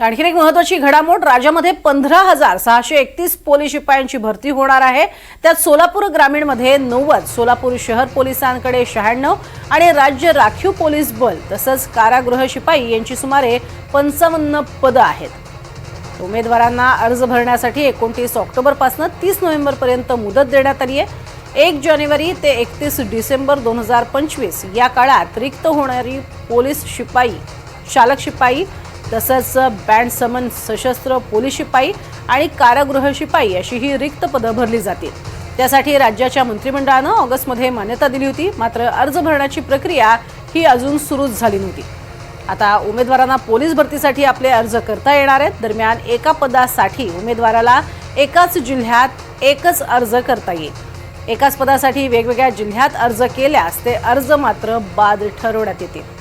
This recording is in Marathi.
आणखी एक महत्त्वाची घडामोड, राज्यामध्ये 15,631 पोलीस शिपायांची भरती होणार आहे। त्यात सोलापूर ग्रामीणमध्ये 90, सोलापूर शहर पोलिसांकडे 96 आणि राज्य राखीव पोलीस बल तसंच कारागृह शिपाई यांची सुमारे 55 पदं आहेत। उमेदवारांना अर्ज भरण्यासाठी 29 ऑक्टोबरपासून 30 नोव्हेंबरपर्यंत मुदत देण्यात आली आहे। 1 जानेवारी ते 31 डिसेंबर 2025 या काळात रिक्त होणारी पोलीस शिपाई, चालक शिपाई तसंच बँड समन सशस्त्र पोलीस शिपाई आणि कारागृह शिपाई अशी ही रिक्त पदं भरली जातील। त्यासाठी राज्याच्या मंत्रिमंडळानं ऑगस्टमध्ये मान्यता दिली होती, मात्र अर्ज भरण्याची प्रक्रिया ही अजून सुरूच झाली नव्हती। आता उमेदवारांना पोलीस भरतीसाठी आपले अर्ज करता येणार आहेत। दरम्यान एका पदासाठी उमेदवाराला एकाच जिल्ह्यात एकच अर्ज करता येईल। एकाच पदासाठी वेगवेगळ्या जिल्ह्यात अर्ज केल्यास ते अर्ज मात्र बाद ठरवण्यात येतील।